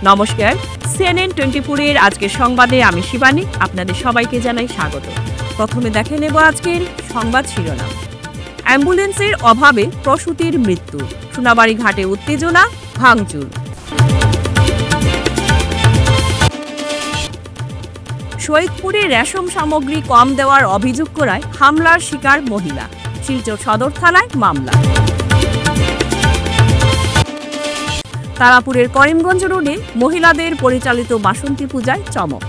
নমস্কার, CNN 24 এর আজকের সংবাদে আমি শিবানী আপনাদের সবাইকে জানাই স্বাগত। প্রথমে দেখে নেব আজকের সংবাদ শিরোনাম। অ্যাম্বুলেন্সের অভাবে প্রসূতির মৃত্যু, সোনাবাড়ী ঘাটে উত্তেজনা, ভাঙচুর। সৈয়দপুরে রেশম সামগ্রী কম দেওয়ার অভিযোগ করায় হামলার শিকার মহিলা, শিলচর সদর থানায় মামলা। তারাপুরের করিমগঞ্জ রোডে মহিলাদের পরিচালিত বাসন্তী পূজায় চমক।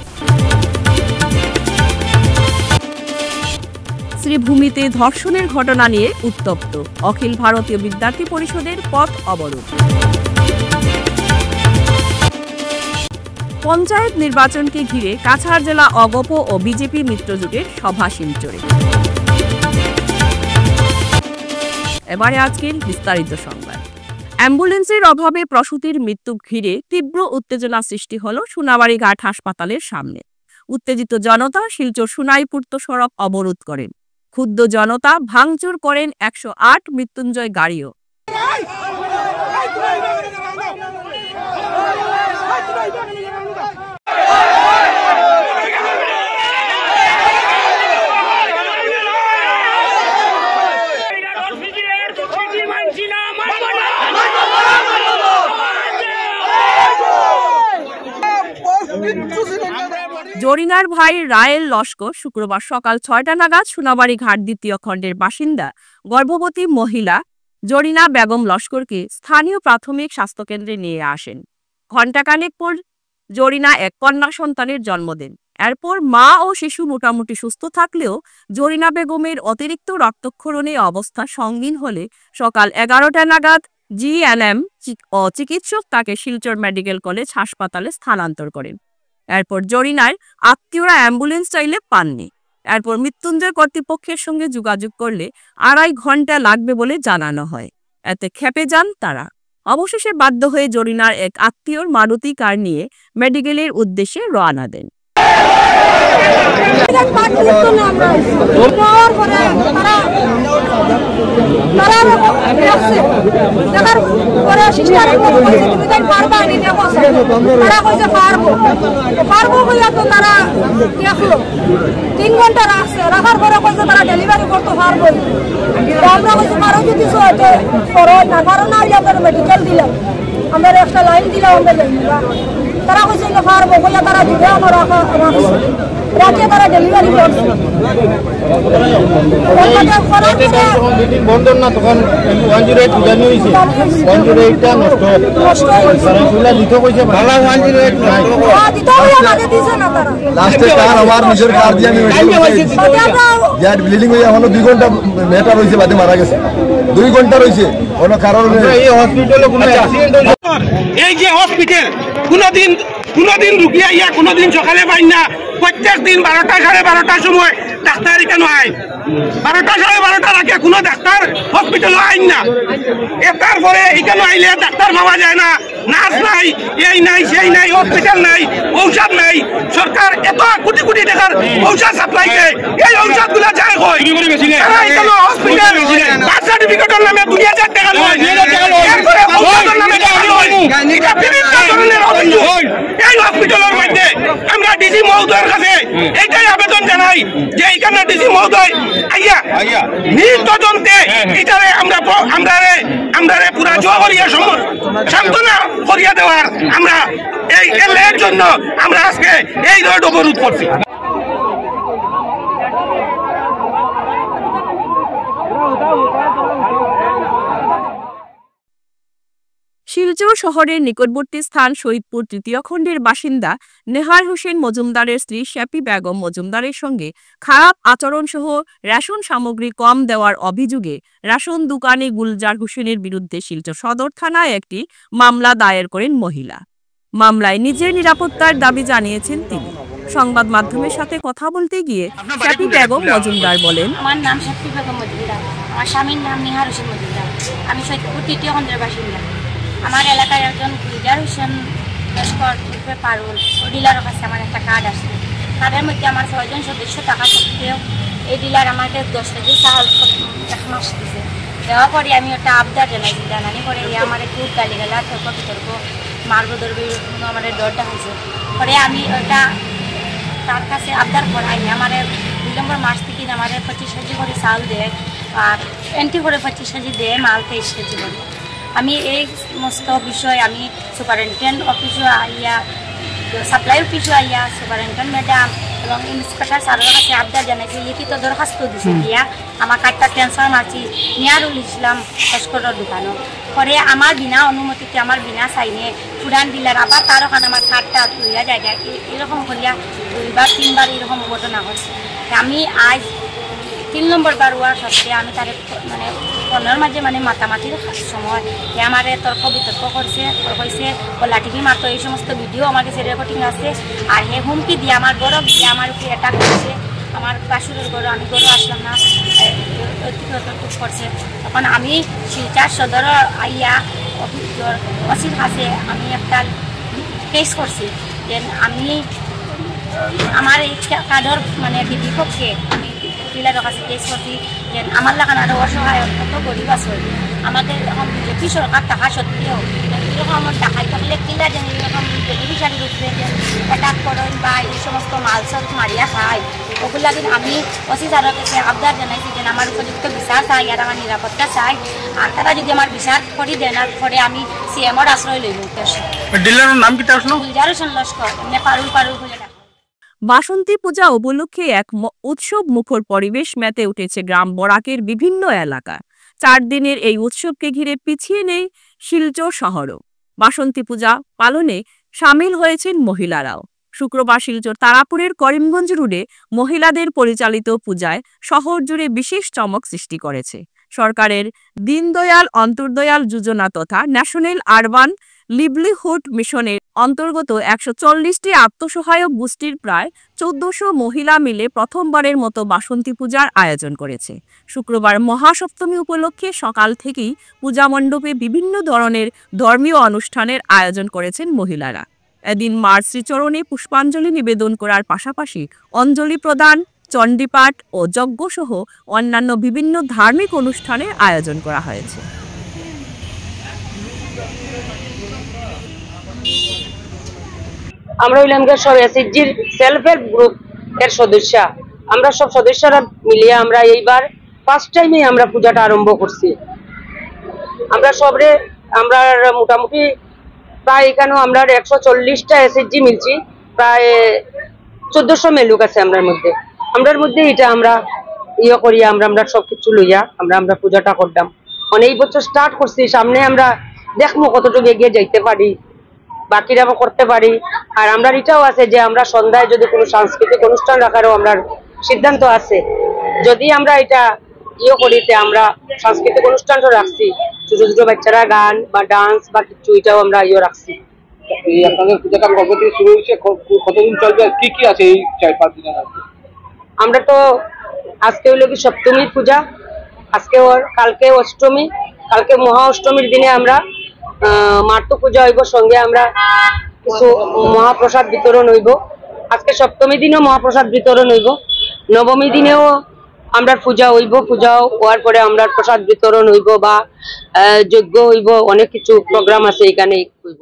শ্রীভূমিতে ধর্ষণের ঘটনা নিয়ে উত্তপ্ত, অখিল ভারতীয় বিদ্যার্থী পরিষদের পথ অবরোধ। পঞ্চায়েত নির্বাচনকে ঘিরে কাছাড় জেলা অগপ ও বিজেপি মিত্রজোটের সভা শিলচরে। এবারে আজকের বিস্তারিত সংবাদ। অ্যাম্বুলেন্সের অভাবে প্রসূতির মৃত্যু ঘিরে তীব্র উত্তেজনা সৃষ্টি হল সোনাবাড়ী ঘাট হাসপাতালের সামনে। উত্তেজিত জনতা শিলচর সোনাইপূর্ত সড়ক অবরোধ করেন। ক্ষুব্ধ জনতা ভাঙচুর করেন 108 মৃত্যুঞ্জয় গাড়িও। জরিনার ভাই রায়েল লস্কর শুক্রবার সকাল 6টা নাগাদ সোনাবাড়ী ঘাট দ্বিতীয় খণ্ডের বাসিন্দা গর্ভবতী মহিলা জরিনা বেগম লস্করকে স্থানীয় প্রাথমিক স্বাস্থ্যকেন্দ্রে নিয়ে আসেন। ঘণ্টাখানেক পর জরিনা এক কন্যা সন্তানের জন্ম দেন। এরপর মা ও শিশু মোটামুটি সুস্থ থাকলেও জরিনা বেগমের অতিরিক্ত রক্তক্ষরণে অবস্থা সঙ্গীন হলে সকাল 11টা নাগাদ জিএনএম ও চিকিৎসক তাকে শিলচর মেডিকেল কলেজ হাসপাতালে স্থানান্তর করেন। এরপর জরিনার আত্মীয়রা অ্যাম্বুলেন্স চাইলে পাননি। এরপর মৃত্যুঞ্জয় কর্তৃপক্ষের সঙ্গে যোগাযোগ করলে 2.5 ঘন্টা লাগবে বলে জানানো হয়। এতে ক্ষেপে যান তারা। অবশেষে বাধ্য হয়ে জরিনার এক আত্মীয়র মারুতি কার নিয়ে মেডিকেলের উদ্দেশ্যে রওনা দেন। তিন ঘন্টা রাখছে, রাখার পরে কইছে তারা ডেলিভারি করতে পারবো। আমরা কইছি পারো যদি করো না, কারণ আমরা মেডিকেল দিলাম, আমরা একটা লাইন দিলাম, আমরা যাইবা। তারা কইছে পারবো, কইয়া তারা দিবে আমার রাখে তারা ডেলিভারি করছে। বন্ধন না তখন 108 উজানি হয়েছে, 108টা নষ্ট তারা দিতে কইছে ভালো 108 নাই দিতে হবে আমাদের দিছে না তারা। লাস্টে কার আমার নিজের কার দিয়ে আমি ইয়ার ব্লিডিং হয়ে হলো 2 ঘন্টা মেটা রইছে, বাদে মারা গেছে 2 ঘন্টা রইছে কোনো কারণে। এই হসপিটালে কোনো অ্যাক্সিডেন্ট হইছে, এই যে হসপিটাল কোনদিন রুগী আইয়া কোনদিন সকালে পাই না, প্রত্যেক দিন 12টা 12:30 সময় ডাক্তার কেন আইন, 12টা 12:30 রাখে কোনো ডাক্তার হসপিটাল আইন না। তারপরে এখানে আইলে ডাক্তার পাওয়া যায় না, নার্স নাই, এই নাই সেই নাই, হসপিটাল নাই, ঔষধ নাই। সরকার এত কোটি কোটি টাকার ঔষধ সাপ্লাই দেয়, এই ঔষধ গুলা যায় কই? হসপিটাল বার্থ সার্টিফিকেটের নামে 2000 টাকা লয়, এরপরে ঔষধের নামে টাকা লয়। এটা বিভিন্ন ধরনের অভিযোগ। এই হসপিটালের মধ্যে আমরা ডিসি মহোদয়ের কাছে এইটাই আবেদন জানাই যে এইখানে ডিসি মহোদয় আইয়া নিজ তদন্তে এটারে আমরা পুরা জোয়া করিয়া সান্ত্বনা করিয়া দেওয়ার আমরা এই এর জন্য আমরা আজকে এই রোড অবরোধ করছি। শিলচর শহরের নিকটবর্তী স্থান সৈয়দপুর তৃতীয় খণ্ডের বাসিন্দা নেহার হোসেন মজুমদারের স্ত্রী শ্যাপি বেগম মজুমদারের সঙ্গে খারাপ আচরণ সহ রেশন সামগ্রী কম দেওয়ার অভিযোগে রেশন দোকানি গুলজার হোসেনের বিরুদ্ধে শিলচর সদর থানায় একটি মামলা দায়ের করেন মহিলা। মামলায় নিজের নিরাপত্তার দাবি জানিয়েছেন তিনি। সংবাদ মাধ্যমের সাথে কথা বলতে গিয়ে শ্যাপি বেগম মজুমদার বলেন, আমার নাম শ্যাপি বেগম মজুমদার, আমার স্বামীর নাম নেহার হোসেন মজুমদার, আমি সৈয়দপুর তৃতীয় খণ্ডের বাসিন্দা। আমার এলাকায় একজন গুলজার হোসেন লস্কর পারুল ও ডিলারের কাছে আমার একটা কার্ড আসছে। কার্ডের মধ্যে আমার 6 জন সদস্য থাকা সত্ত্বেও এই ডিলার আমাকে 10 কেজি চাল 1 মাস দিছে। দেওয়ার পরে আমি ওটা আবদার জানাইছি, জানানি করে আমার খুব গালিগালা তর্ক বিতর্ক মারব ধরবে আমার ডরটা হয়েছে। পরে আমি ওটা তার কাছে আবদার করাই আমার 2 নম্বর মাস থেকে আমার 25 কেজি করে চাল দেয় আর এন্ট্রি করে 25 কেজি দেয়, মাল 23 কেজি করে। আমি এই সমস্ত বিষয় আমি সুপারিনটেন্ডেন্ট অফিসে আইয়া, সাপ্লাই অফিসে আইয়া সুপারিনটেন্ডেন্ট ম্যাডাম এবং ইন্সপেক্টর স্যারের কাছে আবদার জানাইছি, লিখিত দরখাস্ত দিছি দিয়া আমার কার্ডটা ট্রান্সফার মারছি নিয়ারুল ইসলাম লস্করের দোকানও। পরে আমার বিনা অনুমতিতে আমার বিনা সাইনে ফুরান ডিলার আবার তার ওখানে আমার কার্ডটা লইয়া যায় এরকম করিয়া 2বার 3বার এরকম ঘটনা হচ্ছে। আমি আজ 3 নম্বর বার হওয়ার সত্ত্বে আমি তার মানে ফোনের মাঝে মানে মাতামাতির সময় আমার তর্ক বিতর্ক করছে, কইছে ও লাঠিপি মারতো, এই সমস্ত ভিডিও আমার কাছে রেকর্ডিং আছে। আর হে হুমকি দিয়ে আমার গরু দিয়ে আমার উপরে অ্যাটাক করছে, আমার বাসুরের গরু আমি গরু আসলাম না করছে। তখন আমি শিলচর সদর আইয়া অসির কাছে আমি একটা কেস করছি যে আমি আমার এই কার্ডর মানে বিপক্ষে আমি ডিলারের কাছে কেস করছি যে আমার লাগান আরও অসহায় কত গরিব আছে, আমাদের এখন বিজেপি সরকার টাকা সত্ত্বেও এরকম আমার টাকায় থাকলে কিলা যেন এরকম বেনিফিশিয়ারির উপরে যে অ্যাটাক করেন বা এই সমস্ত মাল সব মারিয়া খায়, ওগুলা কিন্তু আমি ওসি স্যারের কাছে আবদার জানাইছি যে আমার উপযুক্ত বিচার চাই আর আমার নিরাপত্তা চাই। আর তারা যদি আমার বিচার করে দেন পরে আমি সিএমর আশ্রয় লইব। ডিলারের নাম কি তার গুলজার হোসেন লস্কর, এমনি পারুল বলে ডাকা। বাসন্তী পূজা উপলক্ষে এক উৎসব মুখর পরিবেশ মেতে উঠেছে গ্রাম বরাকের বিভিন্ন এলাকা। 4 দিনের এই উৎসবকে ঘিরে পিছিয়ে নেই শিলচর শহরও। বাসন্তী পূজা পালনে সামিল হয়েছেন মহিলারাও। শুক্রবার শিলচর তারাপুরের করিমগঞ্জ রোডে মহিলাদের পরিচালিত পূজায় শহর জুড়ে বিশেষ চমক সৃষ্টি করেছে। সরকারের দীনদয়াল অন্তর্দয়াল যোজনা তথা ন্যাশনাল আরবান লিভলিহুড মিশনের অন্তর্গত 140টি আত্মসহায়ক গোষ্ঠীর প্রায় 1400 মহিলা মিলে প্রথমবারের মতো বাসন্তী পূজার আয়োজন করেছে। শুক্রবার মহাসপ্তমী উপলক্ষে সকাল থেকেই পূজা মণ্ডপে বিভিন্ন ধরনের ধর্মীয় অনুষ্ঠানের আয়োজন করেছেন মহিলারা। এদিন মার শ্রীচরণে পুষ্পাঞ্জলি নিবেদন করার পাশাপাশি অঞ্জলি প্রদান, চণ্ডীপাঠ ও যজ্ঞ সহ অন্যান্য বিভিন্ন ধার্মিক অনুষ্ঠানের আয়োজন করা হয়েছে। আমরা হইলাম সব এসএইচজির সেলফ হেল্প গ্রুপ এর সদস্য। আমরা সব সদস্যরা মিলিয়ে আমরা এইবার ফার্স্ট টাইমে আমরা পূজাটা আরম্ভ করছি। আমরা সবরে আমরা মোটামুটি প্রায় এখানেও আমরা 140টা এসএইচজি মিলছি, প্রায় 1400 মেলুক আছে আমরার মধ্যে এটা আমরা ইয়ে করিয়া আমরা সবকিছু লইয়া আমরা পূজাটা করলাম। মানে এই বছর স্টার্ট করছি, সামনে আমরা দেখবো কতটুকু এগিয়ে যাইতে পারি, বাকিরা করতে পারি। আর আমরা এটাও আছে যে আমরা সন্ধ্যায় যদি কোনো সাংস্কৃতিক অনুষ্ঠান রাখারও আমরা সিদ্ধান্ত আছে। যদি আমরা এটা ইয়ে করিতে আমরা সাংস্কৃতিক অনুষ্ঠানটা রাখছি, ছোট ছোট বাচ্চারা গান বা ডান্স বা কিছু এটাও আমরা ইয়ে রাখছি। আপনাদের পূজাটা কবে থেকে শুরু হয়েছে, কতদিন চলবে, কি কি আছে এই 4-5 দিনের মধ্যে? আমরা তো আজকে হইল কি সপ্তমীর পূজা, কালকে অষ্টমী, কালকে মহা অষ্টমীর দিনে আমরা মার্ত পূজা হইব, সঙ্গে আমরা কিছু মহাপ্রসাদ বিতরণ হইব। আজকে সপ্তমী দিনেও মহাপ্রসাদ বিতরণ হইব, নবমী দিনেও আমরা পূজা হইব, পূজা হওয়ার পরে আমরা প্রসাদ বিতরণ হইব বা যজ্ঞ হইব, অনেক কিছু প্রোগ্রাম আছে এখানে হইব।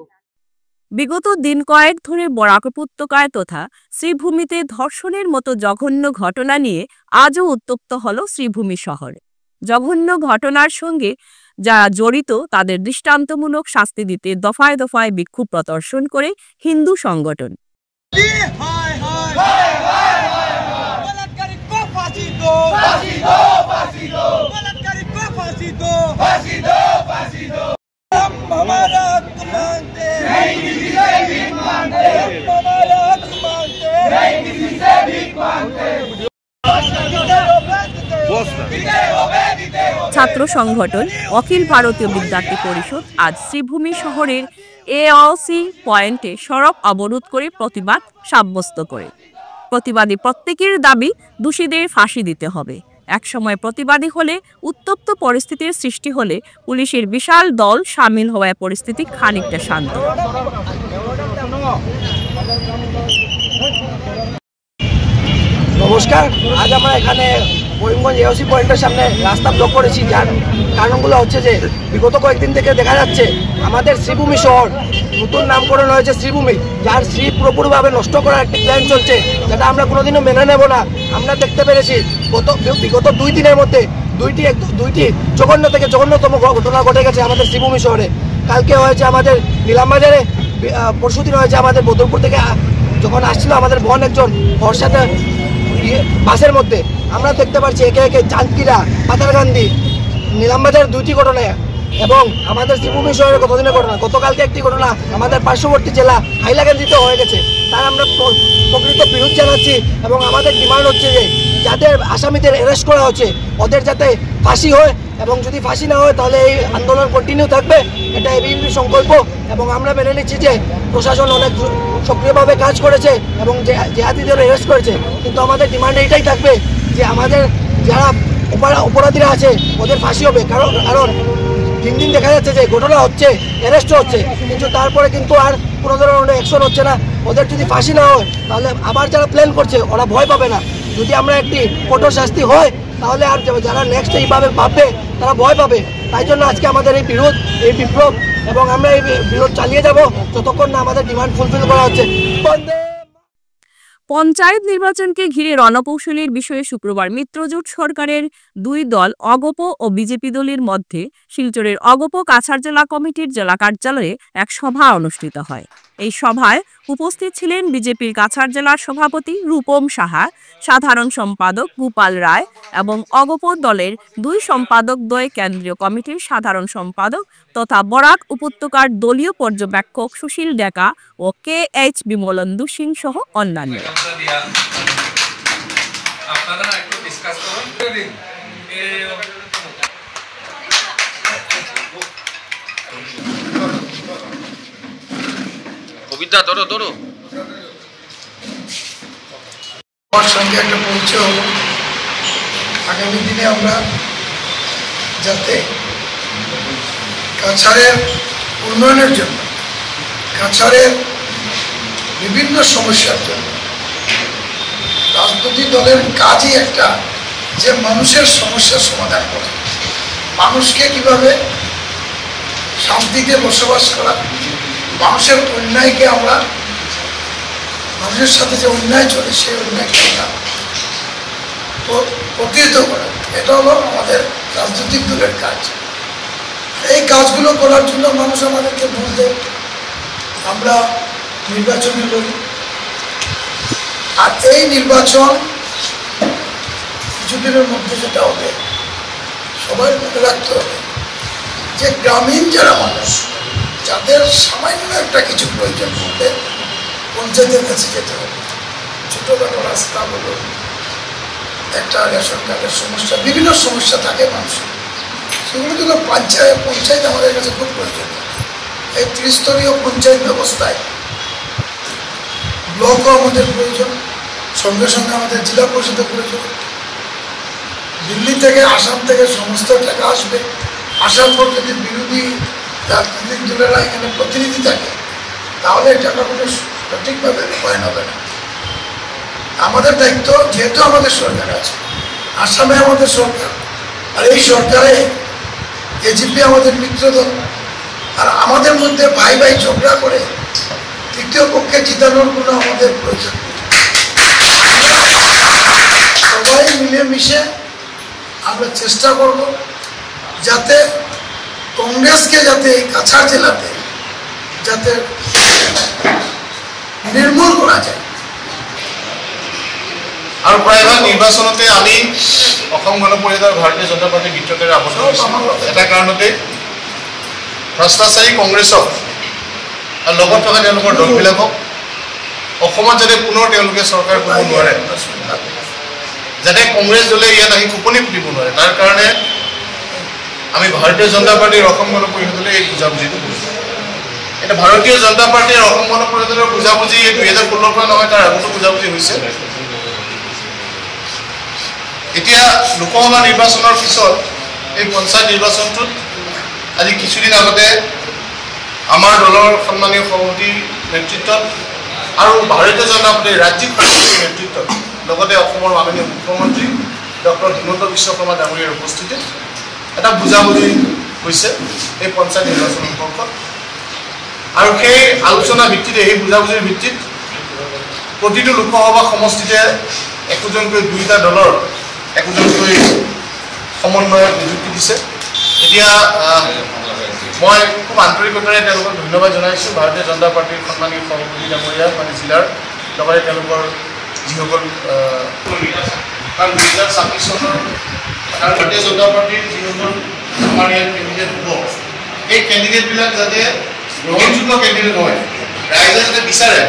বিগত দিন কয়েক ধরে বরাক উপত্যকায় তথা শ্রীভূমিতে ধর্ষণের মতো জঘন্য ঘটনা নিয়ে আজও উত্তপ্ত হল শ্রীভূমি শহরে। জঘন্য ঘটনার সঙ্গে যারা জড়িত তাদের দৃষ্টান্তমূলক শাস্তি দিতে দফায় দফায় বিক্ষোভ প্রদর্শন করে হিন্দু সংগঠন। ছাত্র সংগঠন অখিল ভারতীয় বিদ্যার্থী পরিষদ আজ শ্রীভূমি শহরের এওসি পয়েন্টে সড়ক অবরোধ করে প্রতিবাদ সাব্যস্ত করে। প্রতিবাদী প্রত্যেকের দাবি দোষীদের ফাঁসি দিতে হবে। একসময় প্রতিবাদী হলে উত্তপ্ত পরিস্থিতির সৃষ্টি হলে পুলিশের বিশাল দল সামিল হওয়ায় পরিস্থিতি খানিকটা শান্ত। নমস্কার, আজ আমরা এখানে করিমগঞ্জ এওসি পয়েন্টের সামনে রাস্তা ব্লক করেছি। যার কারণগুলো হচ্ছে যে বিগত কয়েকদিন থেকে দেখা যাচ্ছে আমাদের শ্রীভূমি শহর নতুন নামকরণ হয়েছে শ্রীভূমি, যার শ্রী পুরোপুরিভাবে নষ্ট করার একটি প্ল্যান চলছে, যেটা আমরা কোনোদিনও মেনে নেব না। আমরা দেখতে পেরেছি বিগত 2 দিনের মধ্যে দুইটি জঘন্য থেকে জঘন্যতম ঘটনা ঘটে গেছে আমাদের শ্রীভূমি শহরে। কালকে হয়েছে আমাদের নিলামবাজারে, পরশুদিন হয়েছে আমাদের বদরপুর থেকে যখন আসছিল আমাদের বোন একজন ওর সাথে বাসের মধ্যে। আমরা দেখতে পাচ্ছি একে একে চাঁদকিরা, পাতারকান্দি, নিলামবাজার 2টি ঘটনা এবং আমাদের শ্রীভূমি শহরের কতদিনের ঘটনা। গতকালকে একটি ঘটনা আমাদের পার্শ্ববর্তী জেলা হাইলাকান্দিতে হয়ে গেছে। তার আমরা প্রকৃত বিরোধ জানাচ্ছি এবং আমাদের ডিমান্ড হচ্ছে যে যাদের আসামিদের অ্যারেস্ট করা হচ্ছে ওদের যাতে ফাঁসি হয়, এবং যদি ফাঁসি না হয় তাহলে এই আন্দোলন কন্টিনিউ থাকবে। এটা এবিএনপির সংকল্প এবং আমরা মেনে নিচ্ছি যে প্রশাসন অনেক সক্রিয়ভাবে কাজ করেছে এবং জেহাদিদের অ্যারেস্ট করেছে, কিন্তু আমাদের ডিমান্ড এইটাই থাকবে যে আমাদের যারা অপরাধীরা আছে ওদের ফাঁসি হবে। কারণ দিন দিন দেখা যাচ্ছে যে ঘটনা হচ্ছে, অ্যারেস্ট হচ্ছে, কিন্তু তারপরে কিন্তু আর কোনো ধরনের অ্যাকশন হচ্ছে না। ওদের যদি ফাঁসি না হয় তাহলে আবার যারা প্ল্যান করছে ওরা ভয় পাবে না। যদি আমরা একটি কঠোর শাস্তি হয় তাহলে আর যারা নেক্সট এইভাবে ভাববে তারা ভয় পাবে। তাই জন্য আজকে আমাদের এই বিরোধ, এই বিপ্লব, এবং আমরা এই বিরোধ চালিয়ে যাব যতক্ষণ না আমাদের ডিমান্ড ফুলফিল করা হচ্ছে। পঞ্চায়েত নির্বাচনকে ঘিরে রণকৌশলের বিষয়ে শুক্রবার মিত্রজোট সরকারের 2 দল অগপ ও বিজেপি দলের মধ্যে শিলচরের অগপ কাছাড় জেলা কমিটির জেলা কার্যালয়ে এক সভা অনুষ্ঠিত হয়। এই সভায় উপস্থিত ছিলেন বিজেপির কাছাড় জেলার সভাপতি রূপম সাহা, সাধারণ সম্পাদক গোপাল রায় এবং অগপ দলের 2 সম্পাদকদ্বয়, কেন্দ্রীয় কমিটির সাধারণ সম্পাদক তথা বরাক উপত্যকার দলীয় পর্যবেক্ষক সুশীল ডেকা ও KH বিমলেন্দু সিং সহ অন্যান্য। আমার সঙ্গে একটা পরিচয় হলো। আগামী দিনে আমরা যাতে কাছাড়ের উন্নয়নের জন্য, কাছাড়ের বিভিন্ন সমস্যার জন্য রাজনৈতিক দলের কাজই একটা যে মানুষের সমস্যার সমাধান করা, মানুষকে কিভাবে শান্তিতে বসবাস করা, মানুষের অন্যায়কে আমরা, মানুষের সাথে যে অন্যায় চলে সেই অন্যায়কে আমরা প্রতিহত করা, এটা হলো আমাদের রাজনৈতিক দলের কাজ। এই কাজগুলো করার জন্য মানুষ আমাদেরকে ভোট দেয়, আমরা নির্বাচনে লড়ি। আর এই নির্বাচন কিছুদিনের মধ্যে যেটা হবে, সবাই মনে রাখতে হবে যে গ্রামীণ যারা মানুষ, যাদের সামান্য একটা কিছু প্রয়োজন পড়বে পঞ্চায়েতের কাছে যেতে হবে। ছোটোখাটো রাস্তা হলো, একটা রেশন কার্ডের সমস্যা, বিভিন্ন সমস্যা থাকে মানুষের, সেগুলো কিন্তু পঞ্চায়েত আমাদের কাছে খুব প্রয়োজন। এই ত্রিস্তরীয় পঞ্চায়েত ব্যবস্থায় ব্লকও আমাদের প্রয়োজন, সঙ্গে সঙ্গে আমাদের জেলা পরিষদের প্রয়োজন। দিল্লি থেকে, আসাম থেকে সমস্ত টাকা আসবে, আসার পর যদি বিরোধী রাজনৈতিক দলেরা এখানে প্রতিনিধি থাকে তাহলে এই টাকাগুলো সঠিকভাবে রূপায়ণ হবে না। আমাদের দায়িত্ব, যেহেতু আমাদের সরকার আছে, আসামে আমাদের সরকার, আর এই সরকারে এজিপি আমাদের মিত্র দল, আর আমাদের মধ্যে ভাই ভাই ঝগড়া করে তৃতীয় পক্ষে জিতানোর কোনো আমাদের প্রয়োজন নেই। সবাই মিলেমিশে আমরা চেষ্টা করব যাতে কংগ্রেসকে, যাতে এই কাছাড় জেলাতে যাতে নির্মূল করা যায়। আৰু প্ৰায়ভাগ নিৰ্বাচনতে আমি অসম গণ পৰিষদৰ ভাৰতীয় জনতা পাৰ্টীৰ মিত্ৰতাৰে আবদ্ধ হৈছোঁ এটা কাৰণতে, ভ্ৰষ্টাচাৰী কংগ্ৰেছক আৰু লগত থকা তেওঁলোকৰ দলবিলাকক অসমত যাতে পুনৰ তেওঁলোকে চৰকাৰ কৰিব নোৱাৰে, যাতে কংগ্ৰেছ দলে ইয়াত আহি ফুপনি ফুটিব নোৱাৰে, তাৰ কাৰণে আমি ভাৰতীয় জনতা পাৰ্টীৰ অসম গণ পৰিষদলৈ এই বুজাবুজিটো কৰিছোঁ। এটা ভাৰতীয় জনতা পাৰ্টীৰ অসম গণ পৰিষদৰ বুজাবুজি 2016 পৰা নহয়, তাৰ আগতো বুজাবুজি হৈছে। এতিয়া লোকসভা নিৰ্বাচনৰ পিছত এই পঞ্চায়ত নিৰ্বাচনটোত আজি কিছুদিন আগতে আমাৰ দলৰ সন্মানীয় সভাপতিৰ নেতৃত্বত আৰু ভাৰতীয় জনতা পাৰ্টীৰ ৰাজ্যিক সভাপতিৰ নেতৃত্বত লগতে অসমৰ মাননীয় মুখ্যমন্ত্ৰী ডক্টৰ হিমন্ত বিশ্ব শৰ্মা ডাঙৰীয়াৰ উপস্থিতিত এটা বুজাবুজি হৈছে এই পঞ্চায়ত নিৰ্বাচন সম্পৰ্কত। আৰু সেই আলোচনা ভিত্তিতে এই বুজাবুজিৰ ভিত্তিত প্ৰতিটো লোকসভা সমষ্টিতে একোজনকৈ দুইটা দলৰ একোজনকৈ সমন্বয়ক নিযুক্তি দিছে। এতিয়া মই খুব আন্তৰিকতাৰে তেওঁলোকক ধন্যবাদ জনাইছোঁ। ভাৰতীয় জনতা পাৰ্টীৰ সন্মানীয় সভাপতি ডাঙৰীয়া মানে জিলাৰ লগতে তেওঁলোকৰ যিসকল কাৰণ 2026 চনৰ ভাৰতীয় জনতা পাৰ্টীৰ যিসকল আমাৰ ইয়াত কেণ্ডিডেট হ'ব এই কেণ্ডিডেটবিলাক যাতে গ্ৰহণযোগ্য কেণ্ডিডেট হয়, ৰাইজে যাতে বিচাৰে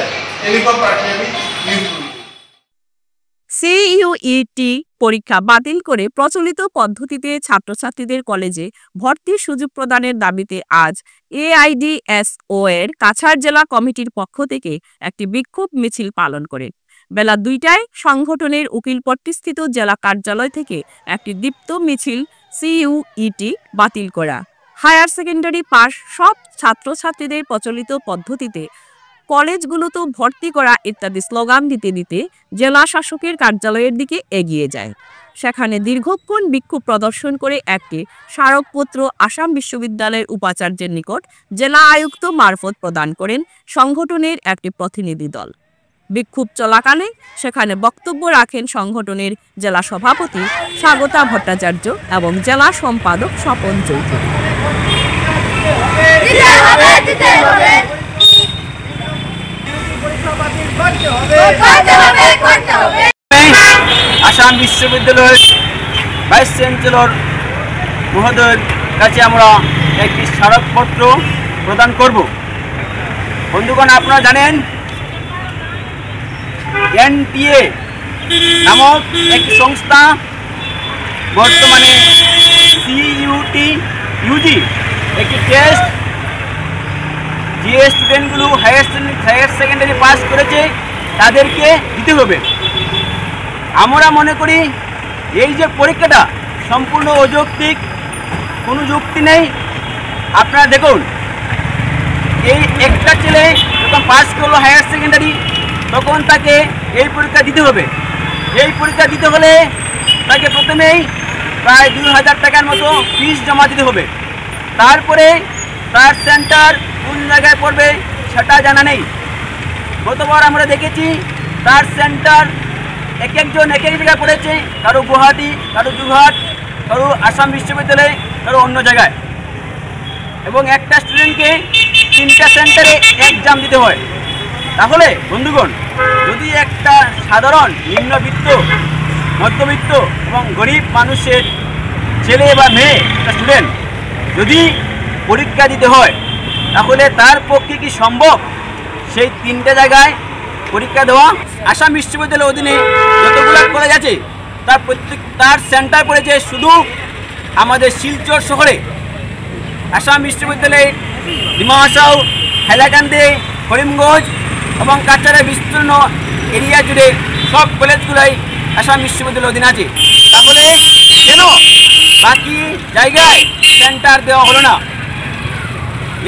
এনেকুৱা প্ৰাৰ্থী আমি নিয়োগ কৰিম। CUET পরীক্ষা বাতিল করে প্রচলিত পদ্ধতিতে ছাত্রছাত্রীদের কলেজে ভর্তির সুযোগ প্রদানের দাবিতে আজ AIDSO এর কাছাড় জেলা কমিটির পক্ষ থেকে একটি বিক্ষোভ মিছিল পালন করে। বেলা 2টায় সংগঠনের উকিলপট্টিস্থিত জেলা কার্যালয় থেকে একটি দীপ্ত মিছিল CUET বাতিল করা, হায়ার সেকেন্ডারি পাস সব ছাত্রছাত্রীদের প্রচলিত পদ্ধতিতে কলেজগুলোতে ভর্তি করা ইত্যাদি স্লোগান দিতে দিতে জেলা শাসকের কার্যালয়ের দিকে এগিয়ে যায়। সেখানে দীর্ঘক্ষণ বিক্ষোভ প্রদর্শন করে একটি স্মারকপত্র আসাম বিশ্ববিদ্যালয়ের উপাচার্যের নিকট জেলা আয়ুক্ত মারফত প্রদান করেন সংগঠনের একটি প্রতিনিধি দল। বিক্ষোভ চলাকালে সেখানে বক্তব্য রাখেন সংগঠনের জেলা সভাপতি স্বাগতা ভট্টাচার্য এবং জেলা সম্পাদক স্বপন চৌধুরী। আসাম বিশ্ববিদ্যালয়ের ভাইস চ্যান্সেলর মহোদয়ের কাছে আমরা একটি স্মারকপত্র প্রদান করব। বন্ধুগণ, আপনারা জানেন NTA নামক একটি সংস্থা বর্তমানে CUT UG একটি টেস্ট যে স্টুডেন্টগুলো হায়ার সেকেন্ডারি পাস করেছে তাদেরকে দিতে হবে। আমরা মনে করি এই যে পরীক্ষাটা সম্পূর্ণ অযৌক্তিক, কোনো যুক্তি নেই। আপনারা দেখুন, এই একটা ছেলে যখন পাস করলো হায়ার সেকেন্ডারি তখন তাকে এই পরীক্ষা দিতে হবে। এই পরীক্ষা দিতে হলে তাকে প্রথমেই প্রায় 2000 টাকার মতো ফিস জমা দিতে হবে। তারপরে তার সেন্টার কোন জায়গায় পড়বে সেটা জানা নেই। গতবার আমরা দেখেছি তার সেন্টার এক একজন এক এক জায়গায় পড়েছে, কারো গুয়াহাটি, কারো যোরহাট, কারো আসাম বিশ্ববিদ্যালয়ে, কারো অন্য জায়গায়, এবং একটা স্টুডেন্টকে 3টা সেন্টারে এক্সাম দিতে হয়। তাহলে বন্ধুগণ, যদি একটা সাধারণ নিম্নবিত্ত, মধ্যবিত্ত এবং গরিব মানুষের ছেলে বা মেয়ে একটা স্টুডেন্ট যদি পরীক্ষা দিতে হয়, তাহলে তার পক্ষে কি সম্ভব সেই 3টে জায়গায় পরীক্ষা দেওয়া? আসাম বিশ্ববিদ্যালয়ের অধীনে যতগুলো কলেজ আছে তার সেন্টার পড়েছে শুধু আমাদের শিলচর শহরে। আসাম বিশ্ববিদ্যালয়ে ডিমা হাসাও, হাইলাকান্দি, করিমগঞ্জ এবং কাছাড়ের বিস্তীর্ণ এরিয়া জুড়ে সব কলেজগুলোই আসাম বিশ্ববিদ্যালয়ের অধীনে আছে। তাহলে কেন বাকি জায়গায় সেন্টার দেওয়া হলো না?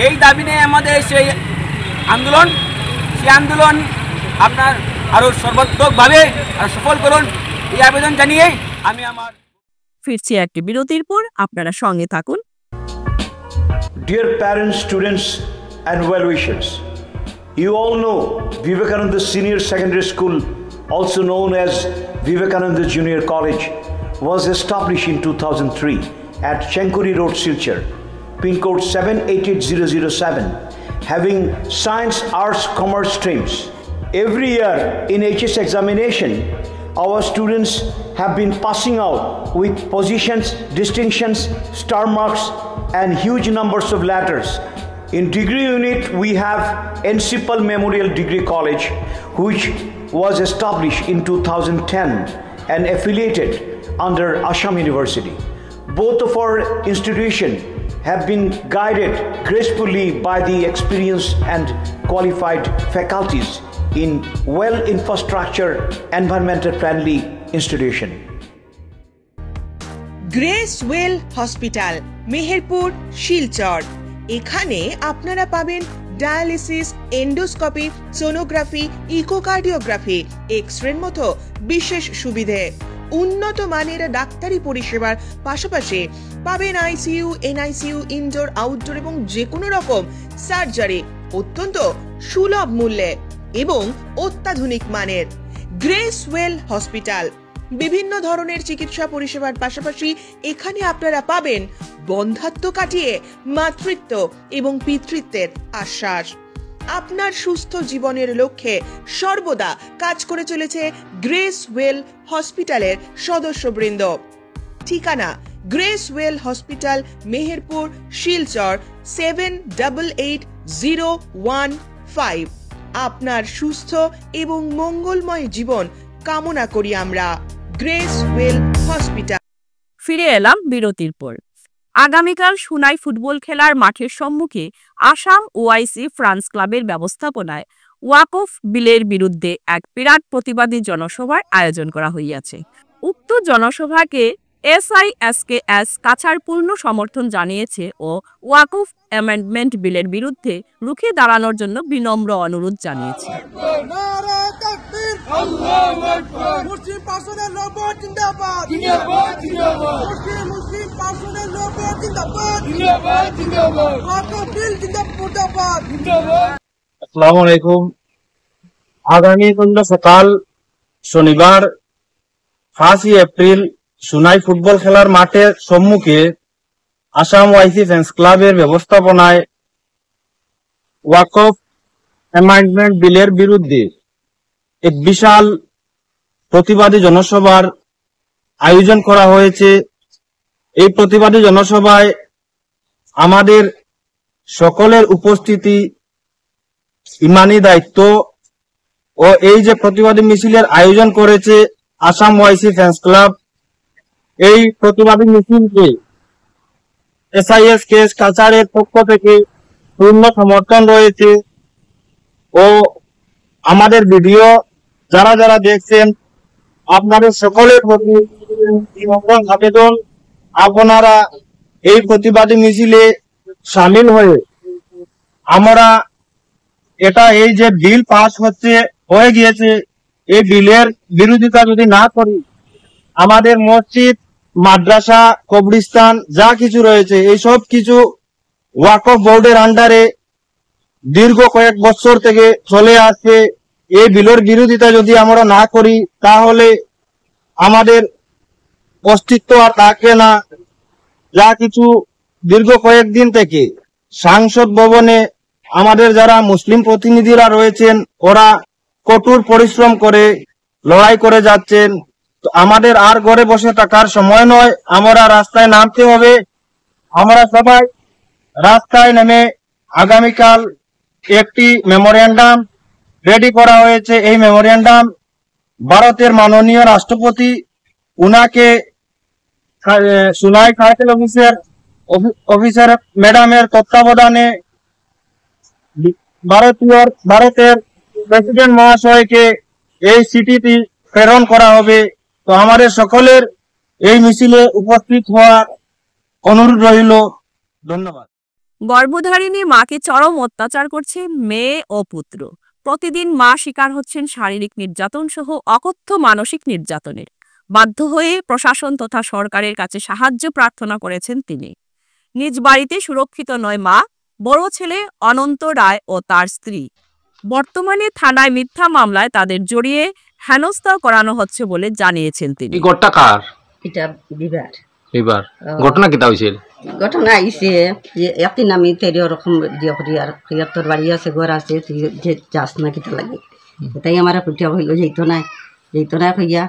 এই দাবি নিয়ে আমাদের সেই আন্দোলন আপনার আরও সর্বাত্মকভাবে আর সফল করুন এই আবেদন জানিয়ে আমি আমার ফিরছি একটি বিরতির পর, আপনারা সঙ্গে থাকুন। Dear parents, students and well-wishers, you all know Vivekananda Senior Secondary School, also known as Vivekananda Junior College, was established in 2003 at Chenkuri Road, Silchar, pin code 788007, having science, arts, commerce streams. Every year in HS examination, our students have been passing out with positions, distinctions, star marks and huge numbers of letters. In degree unit, we have Encipal Memorial Degree College, which was established in 2010 and affiliated under Assam University. Both of our institutions have been guided gracefully by the experienced and qualified faculties in well-infrastructure, environmental-friendly institution. Gracewell hospital, Meherpur, Silchar. এখানে আপনারা পাবেন dialysis, endoscopy, sonography, echocardiography, এক্স-রের মতো বিশেষ সুবিধে। উন্নত মানের ডাক্তারি পরিষেবার পাশাপাশি পাবেন আইসিইউ, এনআইসিইউ, ইনডোর, আউটডোর এবং যে কোনো রকম সার্জারি অত্যন্ত সুলভ মূল্যে এবং অত্যাধুনিক মানের। গ্রেসওয়েল হসপিটাল বিভিন্ন ধরনের চিকিৎসা পরিষেবার পাশাপাশি এখানে আপনারা পাবেন বন্ধাত্ব কাটিয়ে মাতৃত্ব এবং পিতৃত্বের আশ্বাস। আপনার সুস্থ জীবনের লক্ষ্যে সর্বদা কাজ করে চলেছে গ্রেসওয়েল হসপিটালের সদস্যবৃন্দ। ঠিকানা গ্রেসওয়েল হসপিটাল, মেহেরপুর, শিলচর 788015। আপনার সুস্থ এবং মঙ্গলময় জীবন কামনা করি আমরা। গ্রেসওয়েল হসপিটাল। ফিরে এলাম বিরতির পর। আগামীকাল সুনাই ফুটবল খেলার মাঠের সম্মুখে আসাম ওআইসি ফ্রান্স ক্লাবের ব্যবস্থাপনায় ওয়াকফ বিলের বিরুদ্ধে এক বিরাট প্রতিবাদী জনসভার আয়োজন করা হইয়াছে। উক্ত জনসভাকে এসআইএসকেএস কাছাড় পূর্ণ সমর্থন জানিয়েছে ও ওয়াকফ অ্যামেন্ডমেন্ট বিলের বিরুদ্ধে রুখে দাঁড়ানোর জন্য বিনম্র অনুরোধ জানিয়েছে। আসসালামু আলাইকুম। আগামী সকাল শনিবার 5 এপ্রিল সুনাই ফুটবল খেলার মাঠের সম্মুখে আসাম ওআইসি ফ্যান্স ক্লাবের ব্যবস্থাপনায় ওয়াকফ অ্যামেন্ডমেন্ট বিলের বিরুদ্ধে এক বিশাল প্রতিবাদী জনসভার আয়োজন করা হয়েছে। এই প্রতিবাদী জনসভায় আমাদের সকলের উপস্থিতি, ইমানি দায়িত্ব ও এই যে প্রতিবাদী মিছিলের আয়োজন করেছে আসাম ওআইসি ফ্যান্স ক্লাব, এই প্রতিবাদী মিছিলকে এসআইএসকেএস কাছাড়ের পক্ষ থেকে পূর্ণ সমর্থন রয়েছে ও আমাদের ভিডিও যারা যারা দেখছেন আপনাদের সকলের প্রতি আবেদন, আপনারা এই প্রতিবাদী মিছিলে সামিল হয়ে আমরা এটা এই যে বিল পাস হয়ে গিয়েছে এই বিলের বিরোধিতা যদি না করি, আমাদের মসজিদ, মাদ্রাসা, কবরস্থান যা কিছু রয়েছে এই সব কিছু ওয়াকফ বোর্ডের আন্ডারে দীর্ঘ কয়েক বছর থেকে চলে আসছে। এই বিলের বিরোধিতা যদি আমরা না করি তাহলে আমাদের অস্তিত্ব আর থাকবে না। যা কিছু দীর্ঘ কয়েকদিন থেকে সংসদ ভবনে আমাদের যারা মুসলিম প্রতিনিধিরা রয়েছেন ওরা কঠোর পরিশ্রম করে লড়াই করে যাচ্ছেন। তো আমাদের আর ঘরে বসে থাকার সময় নয়, আমরা রাস্তায় নামতে হবে। আমরা সবাই রাস্তায় নেমে আগামীকাল একটি মেমোরেন্ডাম রেডি করা হয়েছে। এই মেমোরেন্ডাম ভারতের মাননীয় রাষ্ট্রপতি উনাকে সুনাই টাইটেল অফিসার ম্যাডামের তত্ত্বাবধানে ভারতের প্রেসিডেন্ট মহাশয়কে এই চিঠিটি প্রেরণ করা হবে। তো আমাদের সকলের এই মিছিলে উপস্থিত হওয়ার অনুরোধ রইল। ধন্যবাদ। গর্ভধারিণী মাকে চরম অত্যাচার করছে মেয়ে ও পুত্র। প্রতিদিন মা শিকার হচ্ছেন শারীরিক নির্যাতন সহ অকথ্য মানসিক নির্যাতনের। বাধ্য হয়ে প্রশাসন তথা সরকারের কাছে সাহায্য প্রার্থনা করেছেন তিনি। নিজ বাড়িতে সুরক্ষিত নয় মা, বড় ছেলে অনন্ত রায় ও তার স্ত্রী। বর্তমানে থানায় মিথ্যা মামলায় তাদের জড়িয়ে হেনস্থা করানো হচ্ছে বলে জানিয়েছেন তিনি। ঘটনা কার? এটা বিবার এবার ঘটনা কিতা হইছে? ঘটনা আইছে যে একদিন আমি তেরি ওরকম দিয়ে করি আর তোর বাড়ি আছে, ঘর আছে, তুই যে যাস না কিতা লাগে। তাই আমার পুটিয়া হইল যেত না হইয়া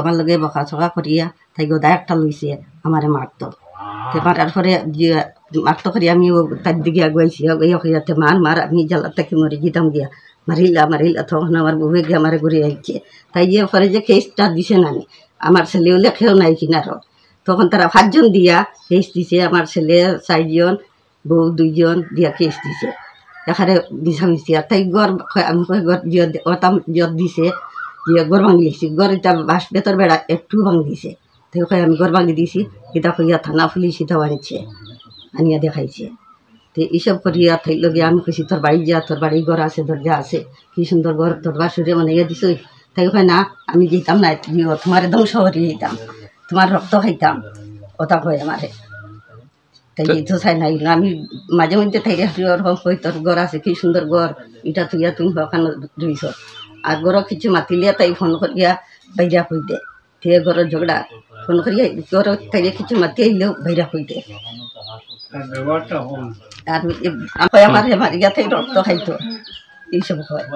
আমার লগে বকা চকা করিয়া তাই গোদা একটা লইছে আমারে মারতো। মারার পরে মারতো করি আমি তার দিকে আগুয়াইছি, হইয়াতে মার আমি জ্বালার থেকে মরে যেতাম গিয়া মারিলা তখন আমার বউয়ে গিয়ে আমার ঘুরে আইছে। তাই যে পরে যে কেসটা দিছে না আমার ছেলেও লেখেও নাই কিনারও, তখন তারা 5 জন দিয়া কেস দিছে। আমার ছেলে 4 জন, বউ 2 জন দিয়া কেস দিছে। এখানে মিশামিশি আর তাই গড় আমি ওটাম জত দিছে যে গড় ভাঙি দিয়েছি, গড় এটা বাস বেতর বেড়া একটু ভাঙি দিছে। তাই আমি গড় ভাঙি দিয়েছি, এটা কইয়া থানা পুলিশ এটা আনিছে, আনিয়া দেখাইছে। তো এইসব করিয়া থাইল গিয়ে আমি কইছি তোর বাড়ি যা, তোর বাড়ি ঘর আছে, দরজা আছে, কি সুন্দর ঘর তোর বাসুরে বানাইয়া দিছ। তাই কয় না আমি যেতাম না, তোমার ধ্বংস করিয়ে দিতাম, তোমার রক্ত খাইতাম, কথা কয় আমারে। তাই যেতে চাই না, আমি মাঝে মধ্যে থাইলে ওরকম কই তোর ঘর আছে, কি সুন্দর ঘর, এটা তুইয়া তুমি ওখানে রইছ। আর ঘর কিছু মাতিলিয়া তাই ফোন করিয়া বাইরা কই দে, ঠিক ঘরের ঝগড়া ফোন করিয়া ঘর তাইলে কিছু মাতি আইলেও বাইরা কই দে। আর আমার মারিয়া তাই রক্ত খাইতো, এইসব হয়।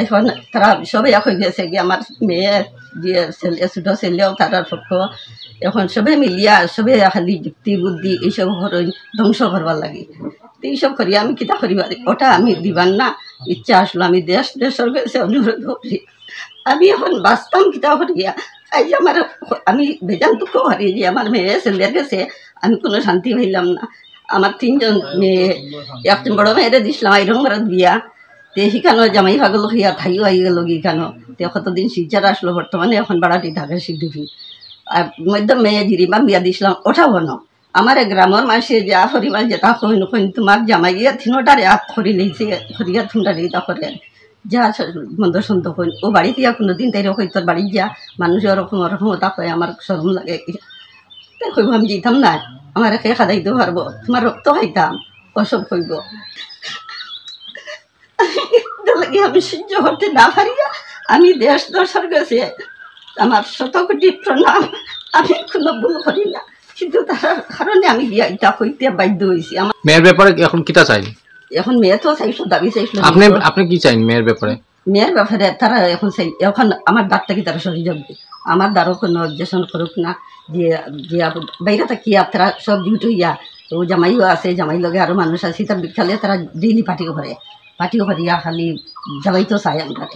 এখন তারা সবাই হয়ে গেছে কি আমার মেয়ে দিয়ে ছেলে, ছোট ছেলেও তারার পক্ষ, এখন সবে মিলিয়া সবে খালি যুক্তি বুদ্ধি এইসব ধ্বংস করবার লাগে। এইসব করি আমি কিতা করিবার, ওটা আমি দিবার না ইচ্ছা আসলো। আমি দেশের কাছে অনুরোধ করি, আমি এখন বাঁচতাম কিতা করিয়া। আজ আমার আমি বেজান দুঃখ করি যে আমার মেয়ে ছেলের কাছে আমি কোনো শান্তি পাইলাম না। আমার 3 জন মেয়ে, একজন বড় মেয়েরে দিছিলাম আইরং মারাত বিয়া, তে শিখানো জামাই ভাগল হইয়া থাইও আই গেল গিখানো। তে কতদিন শিলচার আসলো, বর্তমানে এখন বাড়াটি থাকে সিদ্ধি। আর মধ্য মেয়ে জিরিমা বিয়া দিছিলাম, ওঠাও না আমার গ্রামের মানুষের যা পরিমাণ যেটা কইন কইন তোমার জামাইয়া 3টারে হাত করি লইছে, করিয়া 3টারে ইটা করে যা মন্দ সন্ত কইন। ও বাড়িতে কোনোদিন তাই কই তোর বাড়ি যা, মানুষ ওরকম ওরকম ওটা কয়, আমার শরম লাগে। তাই কইব আমি যেতাম না, আমার একে খাদাইতে পারবো, তোমার রক্ত খাইতাম, ওসব কইব। আমি সহ্য করতে না পারিয়া আমি দেশ দর্শার কাছে আমার 100 কোটি প্রণাম। আমি কোনো ভুল করি না, কিন্তু তার কারণে আমি এটা কইতে বাধ্য হয়েছি। আমার মেয়ের ব্যাপারে এখন কিটা চাই? এখন মেয়ে তো চাইছো, দাবি চাইছিল। আপনি কি চাইন মেয়ের ব্যাপারে? মেয়ের ব্যাপারে তারা এখন চাই, এখন আমার দাঁত থেকে তারা সরে যাবে, আমার দ্বারও কোনো অবজেকশন করুক না। যে বাইরে থাকি তারা সব ডিউটি হইয়া, ও জামাইও আছে, জামাই লগে আরো মানুষ আছে, তার বিখালে তারা ডেইলি পার্টিও করে, পার্টিও করিয়া খালি যাবাই তো চাই আমরা।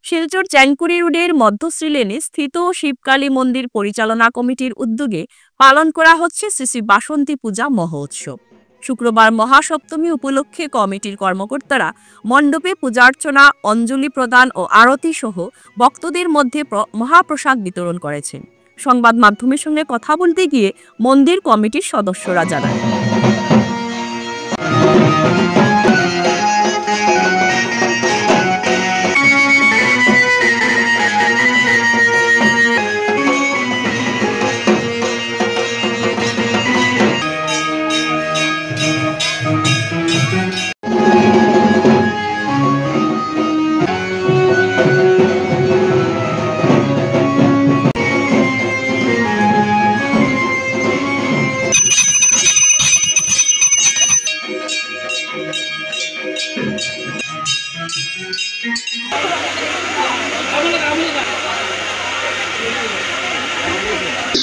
শিলচর চ্যাংকুড়ি রোডের মধ্যশ্রী লেনে স্থিত শিবকালী মন্দির পরিচালনা কমিটির উদ্যোগে পালন করা হচ্ছে শ্রী শ্রী বাসন্তী পূজা মহোৎসব। শুক্রবার মহাসপ্তমী উপলক্ষে কমিটির কর্মকর্তারা মণ্ডপে পূজার্চনা, অঞ্জলি প্রদান ও আরতি সহ ভক্তদের মধ্যে মহাপ্রসাদ বিতরণ করেছেন। সংবাদ মাধ্যমের সঙ্গে কথা বলতে গিয়ে মন্দির কমিটির সদস্যরা জানান,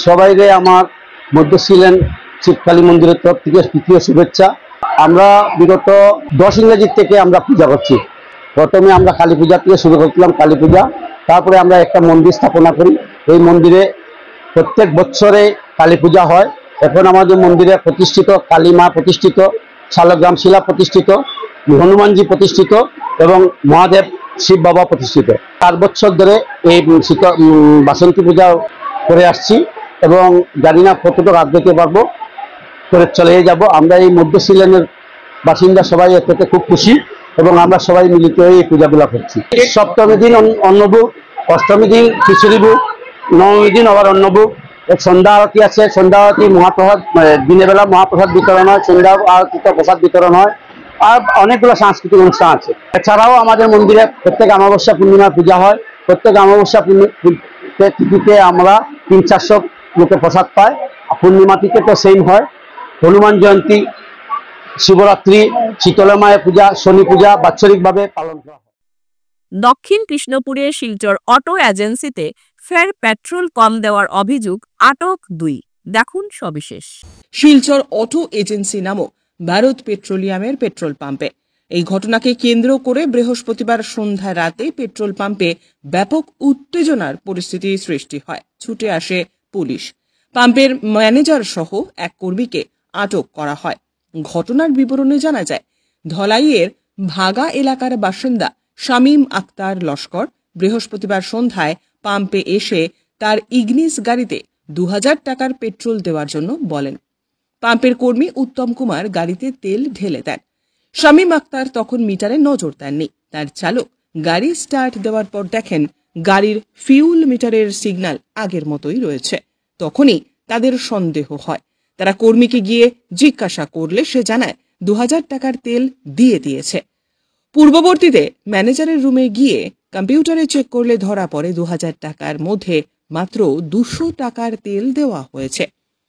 সবাইকে আমার মধ্যশ্রী লেন শিবকালী মন্দিরের তরফ থেকে তৃতীয় শুভেচ্ছা। আমরা বিগত 10 ইংরেজি থেকে আমরা পূজা করছি। প্রথমে আমরা কালী পূজা থেকে শুরু করছিলাম, কালী পূজা, তারপরে আমরা একটা মন্দির স্থাপনা করি। এই মন্দিরে প্রত্যেক বছরে কালী পূজা হয়। এখন আমাদের মন্দিরে প্রতিষ্ঠিত কালী মা প্রতিষ্ঠিত, শালগ্রাম শিলা প্রতিষ্ঠিত, হনুমানজি প্রতিষ্ঠিত এবং মহাদেব শিব বাবা প্রতিষ্ঠিত। 4 বছর ধরে এই বাসন্তী পূজা করে আসছি এবং জানি না কতটুকু আগ দিতে পারবো, করে চলে যাব। আমরা এই মধ্যশ্রী লেনের বাসিন্দা সবাই এতে খুব খুশি এবং আমরা সবাই মিলিত হয়ে এই পূজাগুলো করছি। সপ্তমী দিন অন্নভোগ, অষ্টমী দিন খিচুড়ি ভোগ, নবমী দিন আবার অন্নভোগ, সন্ধ্যা আরতি আছে, সন্ধ্যা আরতি মহাপ্রসাদ, দিনের বেলা মহাপ্রসাদ বিতরণ হয়, সন্ধ্যা আরতিতে প্রসাদ বিতরণ হয়, আর অনেকগুলো সাংস্কৃতিক অনুষ্ঠান আছে। এছাড়াও আমাদের মন্দিরে প্রত্যেক অমাবস্যা পূর্ণিমার পূজা হয়। প্রত্যেক অমাবস্যা তিথিতে আমরা 300-400 লোকে প্রসাদ পায়। পূর্ণিমা তিথিতে তো সেম হয়। হনুমান জয়ন্তী, শিবরাত্রি, শীতলা মায়ের পূজা, শনি পূজা বাৎসরিকভাবে পালন করা হয়। দক্ষিণ কৃষ্ণপুরের শিলচর অটো এজেন্সিতে ফের পেট্রোল কম দেওয়ার অভিযোগ, আটক 2। দেখুন সবিশেষ। শিলচর অটো এজেন্সি নামক ভারত পেট্রোলিয়ামের পেট্রোল পাম্পে এই ঘটনাকে কেন্দ্র করে বৃহস্পতিবার সন্ধ্যা রাতে পেট্রোল পাম্পে ব্যাপক উত্তেজনার পরিস্থিতির সৃষ্টি হয়। ছুটে আসে পুলিশ। পাম্পের ম্যানেজার সহ এক কর্মীকে আটক করা হয়। ঘটনার বিবরণে জানা যায়, ধলাইয়ের ভাগা এলাকার বাসিন্দা শামীম আক্তার লস্কর বৃহস্পতিবার সন্ধ্যায় পাম্পে এসে তার ইগনিস গাড়িতে 2000 টাকার পেট্রোল দেওয়ার জন্য বলেন। পাম্পের কর্মী উত্তম কুমার গাড়িতে তেল ঢেলে দেন। শামীম আক্তার তখন মিটারে নজর দেননি। তার চালক গাড়ি স্টার্ট দেওয়ার পর দেখেন গাড়ির ফিউল মিটারের সিগন্যাল আগের মতোই রয়েছে। তখনই তাদের সন্দেহ হয়। তারা কর্মীকে গিয়ে জিজ্ঞাসা করলে সে জানায় 2000 টাকার তেল দিয়ে দিয়েছে। পূর্ববর্তীতে ম্যানেজারের রুমে গিয়ে কম্পিউটারে চেক করলে ধরা পড়ে 2000 টাকার মধ্যে মাত্র 200 টাকার তেল দেওয়া হয়েছে।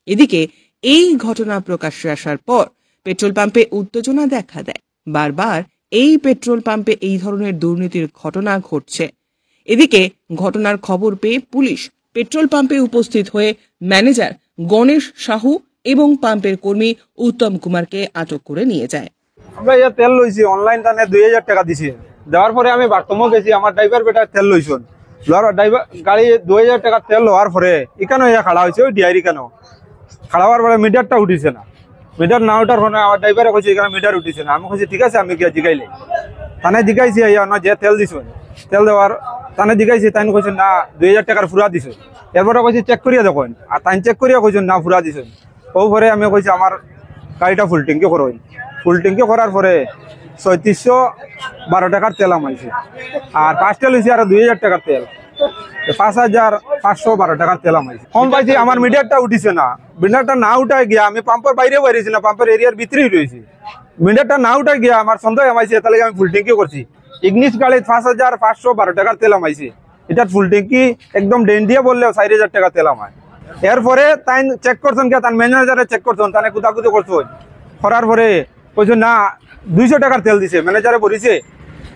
এদিকে এই ঘটনা প্রকাশ্যে আসার পর পেট্রোল পাম্পে উত্তেজনা দেখা দেয়। বারবার এই পেট্রোল পাম্পে এই ধরনের দুর্নীতির ঘটনা ঘটছে। এদিকে ঘটনার খবর পেয়ে পুলিশ পেট্রোল পাম্পে উপস্থিত হয়ে ম্যানেজার গণেশ সাহু এবং পাম্পের কর্মী উত্তম কুমারকে আটক করে নিয়ে যায়। আমরা ইয়া তেল লইছি অনলাইন টানে 2000 টাকা দিছি। দেওয়ার পরে আমি বাথরুমও গেছি, আমার ড্রাইভার বেটা তেল লইছুন। ড্রাইভার গাড়ি 2000 টাকা তেল লওয়ার পরে এখানে ইয়া খাড়া হয়েছে, ওই ডিআইরি কেন খাড়া হওয়ার পরে মিটারটা উঠিছে না। মিটার না উঠার পরে আমার ড্রাইভারে কইছে এখানে মিটার উঠিছে না। আমি কইছি ঠিক আছে, আমি গিয়ে জিগাইলে তানে জিগাইছি ইয়া না যে তেল দিছ তেল দেওয়ার তানে জিগাইছি, তাই কইছেন না 2000 টাকার ফুরা দিছ। এরপরে কইছি চেক করিয়া দেখুন, আর তাই চেক করিয়া কইছেন না ফুরা দিছ। ও পরে আমি কইছি আমার গাড়িটা ফুল ট্যাঙ্কি করুন। ফুল ট্যাঙ্কি করার পরে 3612 টাকার তেল আমাইছে, আর 5 তেল হয়েছে আর 2000 টাকার তেল, 5512 টাকার তেল আমাইছে। কম পাইছি, আমার মিটারটা উঠিছে না। মিটারটা না উঠায় গিয়া আমি পাম্পের বাইরে বেরিয়েছি না, পাম্পের এরিয়ার ভিতরেই রয়েছি। মিটারটা না উঠায় গিয়া আমার সন্দেহ আমাইছে, তাহলে আমি ফুল ট্যাঙ্কি করছি। ইগনিস গাড়ি 5512 টাকার তেল আমাইছে। এটার ফুল ট্যাঙ্কি একদম ডেন দিয়ে বললেও 4000 টাকা তেল আমায়। এরপরে তাই চেক করছেন কে, তার ম্যানেজারে চেক করছেন, তাই কুদাকুদি করছেন। করার পরে কইছেন না 200 টাকার তেল দিছে, ম্যানেজারে বলিছে,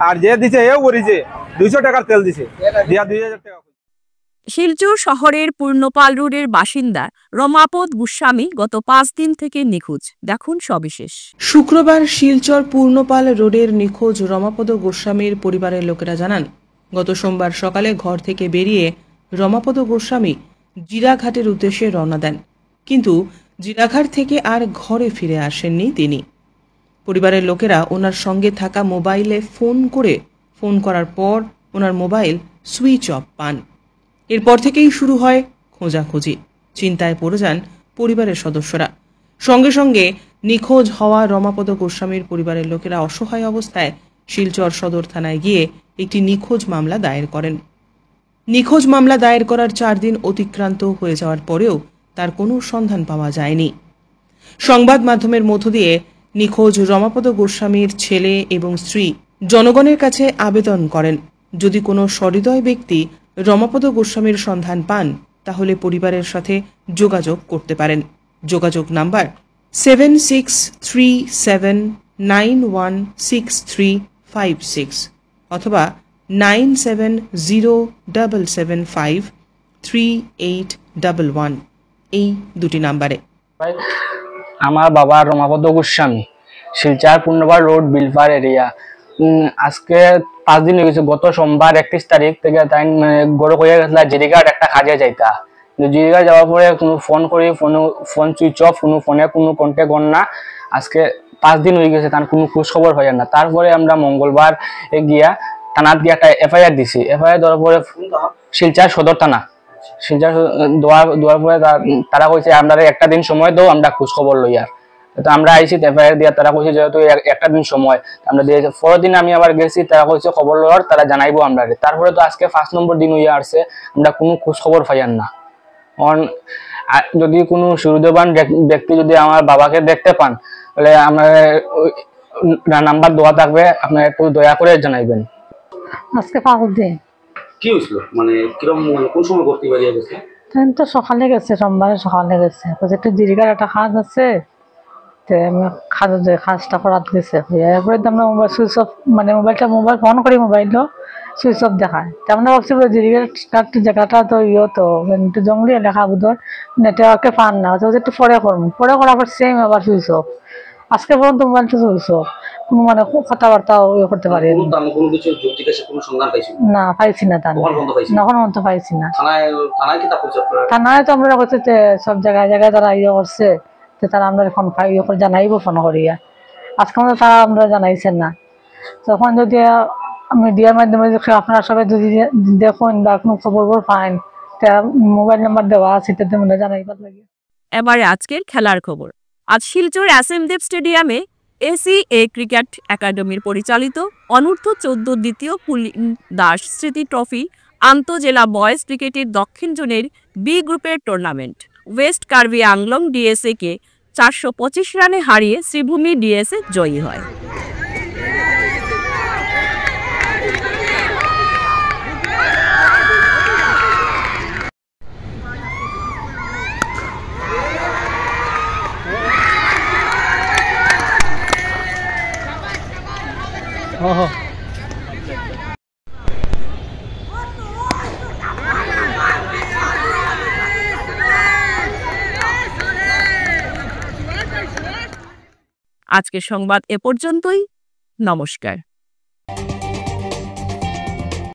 আর যে দিছে এও বলিছে 200 টাকার তেল দিছে, দিয়া 2000 টাকা। শিলচর শহরের পূর্ণপাল রোডের বাসিন্দা রমাপদ গোস্বামী গত 5 দিন থেকে নিখোঁজ। দেখুন সবিশেষ। শুক্রবার শিলচর পূর্ণপাল রোডের নিখোঁজ রমাপদ গোস্বামীর পরিবারের লোকেরা জানান, গত সোমবার সকালে ঘর থেকে বেরিয়ে রমাপদ গোস্বামী জিরাঘাটের উদ্দেশ্যে রওনা দেন, কিন্তু জিরাঘাট থেকে আর ঘরে ফিরে আসেননি তিনি। পরিবারের লোকেরা ওনার সঙ্গে থাকা মোবাইলে ফোন করার পর ওনার মোবাইল সুইচ অফ পান। এরপর থেকেই শুরু হয় খোঁজাখুঁজি। চিন্তায় পড়ে যান পরিবারের সদস্যরা। সঙ্গে সঙ্গে নিখোঁজ হওয়া রমাপদ গোস্বামীর পরিবারের লোকেরা অসহায় অবস্থায় শিলচর সদর থানায় গিয়ে একটি নিখোঁজ মামলা দায়ের করেন। নিখোঁজ মামলা দায়ের করার 4 দিন অতিক্রান্ত হয়ে যাওয়ার পরেও তার কোনো সন্ধান পাওয়া যায়নি। সংবাদ মাধ্যমের মধ্য দিয়ে নিখোঁজ রমাপদ গোস্বামীর ছেলে এবং স্ত্রী জনগণের কাছে আবেদন করেন, যদি কোনো সহৃদয় ব্যক্তি রমাপদ গোস্বামীর সন্ধান পান তাহলে পরিবারের সাথে যোগাযোগ করতে পারেন। যোগাযোগ নাম্বার 7637916356 অথবা 9707753811 এই দুটি নাম্বারে। আমার বাবা রমাপদ গোস্বামী, শিলচর পূর্ণপাল রোড বিলপার এরিয়া। আজকে 5 দিন হয়ে গেছে। গত সোমবার 31 তারিখ থেকে তাই গড় হয়ে গেছিল জিরিঘাট একটা কাজে যাইতা। জিরিঘাট যাওয়ার পরে কোনো ফোন করি, ফোন সুইচ অফ, কোনো ফোনে কোনো কন্ট্যাক্ট হন না। আজকে 5 দিন হয়ে গেছে, তার কোনো খোঁজ খবর হয় না। তারপরে আমরা মঙ্গলবার গিয়া থানাত গিয়ে একটা এফআইআর দিছি। এফআইআর দেওয়ার পরে শিলচর সদর থানা, শিলচর দেওয়ার পরে তারা কইছে আমরা একটা দিন সময় দাও, আমরা খোঁজ খবর লইয়ার। তো আমরা আইছি এফআইআর দিয়া, তারা কইছে যেহেতু একটা দিন সময় আমরা দিয়েছি। পরের দিন আমি আবার গেছি, তারা কইছে খবর লওয়ার, তারা জানাইবো আমরা। তারপরে তো আজকে 5 নম্বর দিন হইয়া আসছে, আমরা কোনো খোঁজ খবর পাইয়ান না। যদি কোনো সুবিধাবান ব্যক্তি যদি আমার বাবাকে দেখতে পান তাহলে আমার নাম্বার দেওয়া থাকবে, আপনারা একটু দয়া করে জানাইবেন। আজকে 5 দিন। কি হইছিল, মানে কিরকম, কোন সময় করতে পারিয়া গেছে? তো সকালে গেছে, সোমবারে সকালে গেছে। একটু জিরিগার একটা কাজ আছে, কাজটা করাত গেছে। এরপরে তো আমরা মোবাইল সুইচ অফ, মানে মোবাইল ফোন করি, মোবাইলও সুইচ অফ দেখায়। তো আমরা ভাবছি জিরিগার জায়গাটা তো তো একটু জঙ্গলি এলাকা, বুধর নেটওয়ার্কে পান না, একটু পরে করার পর সেম আবার সুইচ অফ। আজকে পর্যন্ত মোবাইলটা সুইচ অফ, কোনো মানে কথাবার্তাও করতে পারি না, পাইছি না। এখন পাইছি না। থানায় তো আমরা সব জায়গায় তারা ইয়ে করছে, তারা আমরা ফোন জানাইবো, ফোন করিয়া। আজকে আমাদের তারা আমরা জানাইছেন না। তখন যদি মিডিয়ার মাধ্যমে আপনারা সবাই যদি দেখুন বা কোনো খবর পাইন, মোবাইল নাম্বার দেওয়া আছে, তাতে জানাইবার লাগে। এবারে আজকের খেলার খবর। আজ শিলচর এসএমদেব স্টেডিয়ামে এসিএ ক্রিকেট একাডেমির পরিচালিত অনূর্ধ্ব 14 দ্বিতীয় পুলিন দাস স্মৃতি ট্রফি আন্তঃজেলা বয়েজ ক্রিকেটের দক্ষিণ জোনের বি গ্রুপের tournament west Karbi Anglong DSA কে 425 রানে হারিয়ে শ্রীভূমি ডিএসএ জয়ী হয়। আজকের সংবাদ এ পর্যন্তই। নমস্কার।